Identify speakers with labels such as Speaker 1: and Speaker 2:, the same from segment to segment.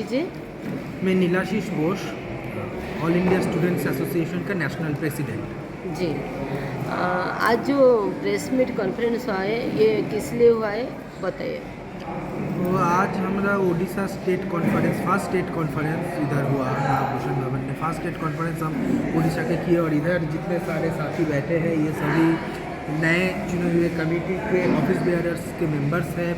Speaker 1: जी
Speaker 2: मैं Nilashish Ghosh, all India students association का national president.
Speaker 1: जी आज जो प्रेस मीट कॉन्फ्रेंस हुआ है ये किस लिए हुआ है बताइए।
Speaker 2: तो आज हमारा Orissa state conference, first state conference इधर हुआ नागभूषण भवन में। फर्स्ट स्टेट कॉन्फ्रेंस हम उड़ीसा के किए और इधर जितने सारे साथी बैठे हैं ये सभी नए चुने हुए कमेटी के ऑफिस बेयरर्स के मेंबर्स हैं।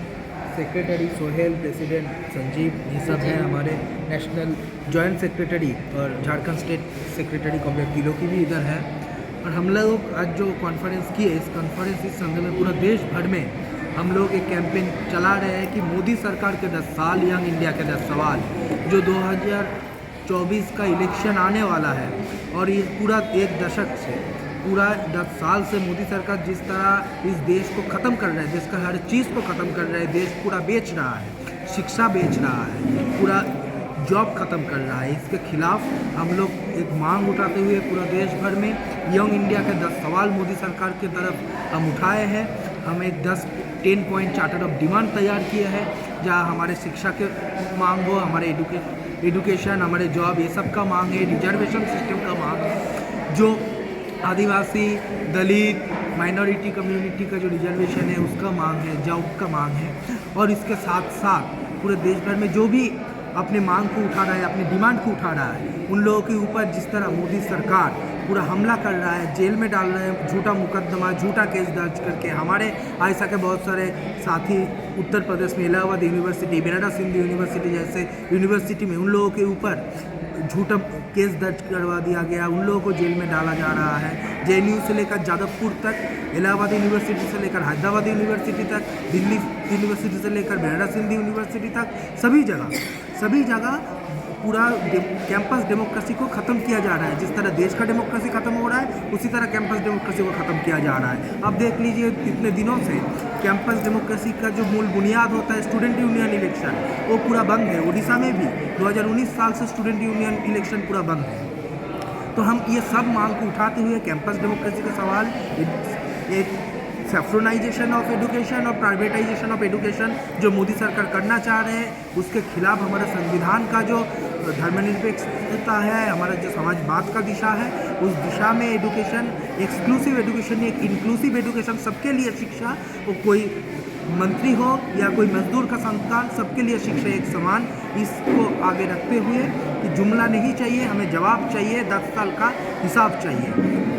Speaker 2: सेक्रेटरी सोहेल, प्रेसिडेंट संजीव, ये सब हैं हमारे नेशनल जॉइंट सेक्रेटरी और झारखंड स्टेट सेक्रेटरी कॉम्रेड तिलोकी भी इधर है। और हम लोग आज जो कॉन्फ्रेंस किए इस संदर्भ में पूरा देश भर में हम लोग एक कैंपेन चला रहे हैं कि मोदी सरकार के 10 साल, यंग इंडिया के 10 सवाल, जो 2024 का इलेक्शन आने वाला है और ये पूरा एक दशक से पूरा 10 साल से मोदी सरकार जिस तरह इस देश को ख़त्म कर रहा है, देश का हर चीज़ को ख़त्म कर रहा है, देश पूरा बेच रहा है, शिक्षा बेच रहा है, पूरा जॉब ख़त्म कर रहा है, इसके खिलाफ हम लोग एक मांग उठाते हुए पूरा देश भर में यंग इंडिया के 10 सवाल मोदी सरकार की तरफ हम उठाए हैं। हम एक 10 पॉइंट चार्टर ऑफ डिमांड तैयार किए हैं जहाँ हमारे शिक्षा के मांग हो, हमारे एडुकेशन, हमारे जॉब, ये सब का मांग है, रिजर्वेशन सिस्टम का मांग है, जो आदिवासी, दलित, माइनॉरिटी कम्युनिटी का जो रिजर्वेशन है उसका मांग है, जॉब का मांग है। और इसके साथ साथ पूरे देश भर में जो भी अपने मांग को उठा रहा है, अपनी डिमांड को उठा रहा है, उन लोगों के ऊपर जिस तरह मोदी सरकार पूरा हमला कर रहा है, जेल में डाल रहे हैं, झूठा मुकदमा, झूठा केस दर्ज करके। हमारे आयसा के बहुत सारे साथी उत्तर प्रदेश में इलाहाबाद यूनिवर्सिटी, बनारस हिंदू यूनिवर्सिटी जैसे यूनिवर्सिटी में उन लोगों के ऊपर झूठा केस दर्ज करवा दिया गया, उन लोगों को जेल में डाला जा रहा है। जेएनयू से लेकर जादवपुर तक, इलाहाबाद यूनिवर्सिटी से लेकर हैदराबाद यूनिवर्सिटी तक, दिल्ली यूनिवर्सिटी से लेकर बनारस हिंदू यूनिवर्सिटी तक, सभी जगह पूरा कैंपस डेमोक्रेसी को ख़त्म किया जा रहा है। जिस तरह देश का डेमोक्रेसी ख़त्म हो रहा है उसी तरह कैंपस डेमोक्रेसी को ख़त्म किया जा रहा है। अब देख लीजिए इतने दिनों से कैंपस डेमोक्रेसी का जो मूल बुनियाद होता है स्टूडेंट यूनियन इलेक्शन, वो पूरा बंद है। उड़ीसा में भी 2019 साल से स्टूडेंट यूनियन इलेक्शन पूरा बंद है। तो हम ये सब मांग को उठाते हुए कैंपस डेमोक्रेसी का सवाल, एक सेफ्रोनाइजेशन ऑफ एजुकेशन और प्राइवेटाइजेशन ऑफ एजुकेशन जो मोदी सरकार करना चाह रहे हैं, उसके खिलाफ हमारा संविधान का जो धर्मनिरपेक्षता है, हमारा जो समाजवाद का दिशा है, उस दिशा में एजुकेशन, एक्सक्लूसिव एजुकेशन, एक इंक्लूसिव एजुकेशन, सबके लिए शिक्षा, वो कोई मंत्री हो या कोई मजदूर का संतान, सबके लिए शिक्षा एक समान, इसको आगे रखते हुए कि जुमला नहीं चाहिए, हमें जवाब चाहिए, 10 साल का हिसाब चाहिए।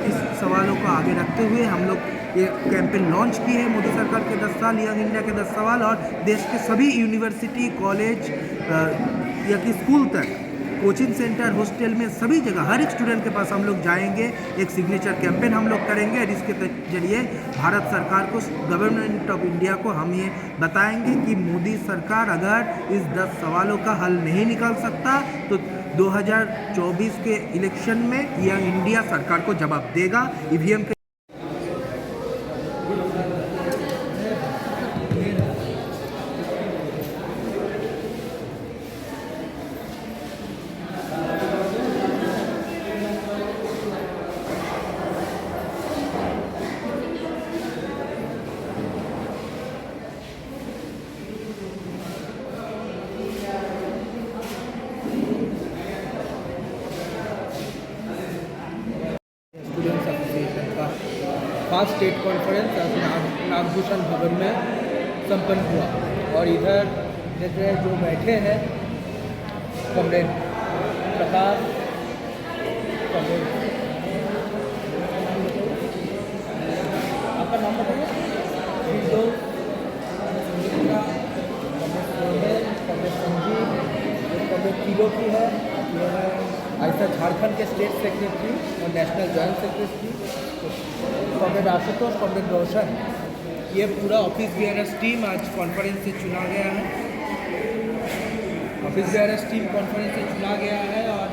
Speaker 2: इस सवालों को आगे रखते हुए हम लोग ये कैंपेन लॉन्च की है, मोदी सरकार के 10 साल, यंग इंडिया के 10 सवाल। और देश के सभी यूनिवर्सिटी, कॉलेज या कि स्कूल तक, कोचिंग सेंटर, हॉस्टल में, सभी जगह हर एक स्टूडेंट के पास हम लोग जाएंगे, एक सिग्नेचर कैंपेन हम लोग करेंगे और इसके जरिए भारत सरकार को, गवर्नमेंट ऑफ इंडिया को हम ये बताएंगे कि मोदी सरकार अगर इस 10 सवालों का हल नहीं निकाल सकता तो 2024 के इलेक्शन में यंग इंडिया सरकार को जवाब देगा। ईवीएम के स्टूडेंट्स एसोसिएशन का फर्स्ट स्टेट कॉन्फ्रेंस आज नागभूषण भवन में संपन्न हुआ। और इधर देख रहे जो बैठे हैं कॉमरेड प्रकाश, कॉमरेड, आपका नाम बताइए, comrade Sohail, comrade Sanjeev, comrade Tiloki है, यह है ऐसा झारखंड के स्टेट सेक्रेटरी और national joint secretary comrade Ashutosh, comrade Roshan. ये पूरा ऑफिस बेयरर्स टीम आज कॉन्फ्रेंस से चुना गया है, ऑफिस बेयरर्स टीम कॉन्फ्रेंस से चुना गया है। और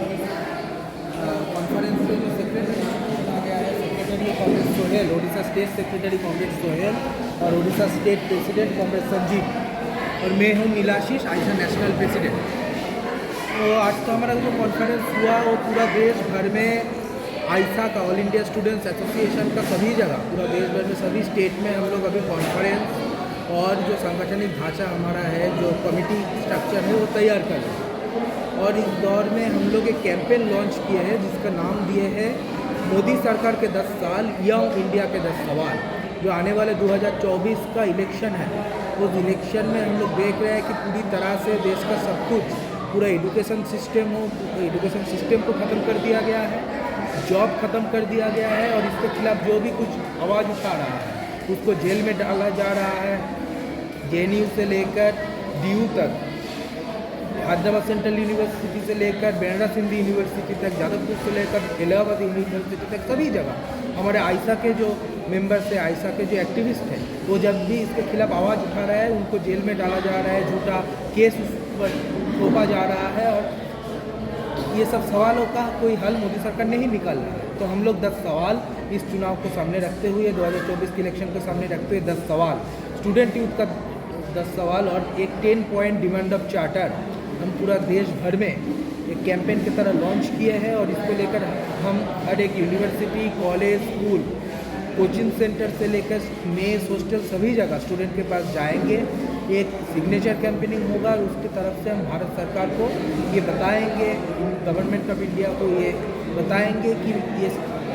Speaker 2: कॉन्फ्रेंस से जो सेक्रेटरी चुना गया है, secretary comrade Sohail, Orissa state secretary comrade Sohail, और Orissa state president comrade Sanjeev, और मैं हूँ नीलाशीष, आइसा नेशनल प्रेसिडेंट। तो आज तो हमारा जो कॉन्फ्रेंस हुआ वो पूरा देश भर में आइसा का, ऑल इंडिया स्टूडेंट्स एसोसिएशन का, सभी जगह पूरा देश भर में सभी स्टेट में हम लोग अभी कॉन्फ्रेंस और जो सांगठनिक ढांचा हमारा है, जो कमिटी स्ट्रक्चर है, वो तैयार कर रहे हैं। और इस दौर में हम लोग एक कैंपेन लॉन्च किए हैं जिसका नाम दिए है मोदी सरकार के 10 साल यंग इंडिया के 10 सवाल। जो आने वाले 2024 का इलेक्शन है, उस इलेक्शन में हम लोग देख रहे हैं कि पूरी तरह से देश का सब कुछ, पूरा एजुकेशन सिस्टम को ख़त्म कर दिया गया है, जॉब ख़त्म कर दिया गया है, और इसके खिलाफ जो भी कुछ आवाज़ उठा रहा है उसको जेल में डाला जा रहा है। JNU से लेकर DU तक, हैदराबाद सेंट्रल यूनिवर्सिटी से लेकर बनारस हिंदू यूनिवर्सिटी तक, जादवपुर से लेकर इलाहाबाद यूनिवर्सिटी तक, सभी जगह हमारे आयसा के जो मेंबर्स हैं, आयसा के जो एक्टिविस्ट हैं, वो जब भी इसके खिलाफ आवाज़ उठा रहा है उनको जेल में डाला जा रहा है, झूठा केस उस पर थोपा जा रहा है, और ये सब सवालों का कोई हल मोदी सरकार नहीं निकाल रहा है। तो हम लोग 10 सवाल इस चुनाव को सामने रखते हुए, 2024 के इलेक्शन को सामने रखते हुए 10 सवाल, स्टूडेंट यूथ का 10 सवाल और एक 10 पॉइंट डिमांड ऑफ चार्टर हम पूरा देश भर में एक कैंपेन की तरह लॉन्च किए हैं। और इसको लेकर हम हर एक university, college, school, coaching centre से लेकर मेस, हॉस्टल, सभी जगह स्टूडेंट के पास जाएंगे। एक सिग्नेचर कैंपेनिंग होगा और उसकी तरफ से हम भारत सरकार को ये बताएंगे, गवर्नमेंट ऑफ इंडिया को ये बताएंगे कि ये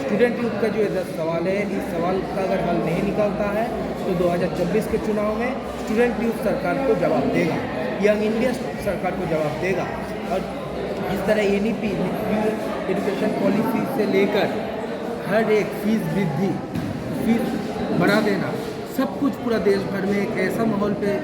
Speaker 2: स्टूडेंट यूथ का जो ये 10 सवाल है, इस सवाल का अगर हल नहीं निकलता है तो 2024 के चुनाव में स्टूडेंट यूथ सरकार को जवाब देगा, यंग इंडिया सरकार को जवाब देगा। और इस तरह NEP एजुकेशन पॉलिसी से लेकर हर एक फीस वृद्धि, फीस बढ़ा देना, सब कुछ पूरा देश भर में एक ऐसा माहौल पे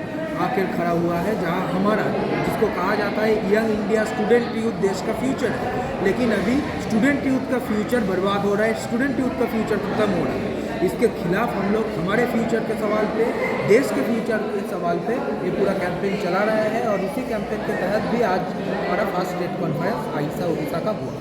Speaker 2: आकर खड़ा हुआ है जहां हमारा, जिसको कहा जाता है यंग इंडिया, स्टूडेंट यूथ देश का फ्यूचर है, लेकिन अभी स्टूडेंट यूथ का फ्यूचर बर्बाद हो रहा है, स्टूडेंट यूथ का फ्यूचर खत्म हो रहा है। इसके खिलाफ हम लोग हमारे फ्यूचर के सवाल पे, देश के फ्यूचर के सवाल पे ये पूरा कैंपेन चला रहा है। और इसी कैंपेन के तहत भी आज हमारा फर्स्ट स्टेट कॉन्फ्रेंस आयसा उड़ीसा का हुआ।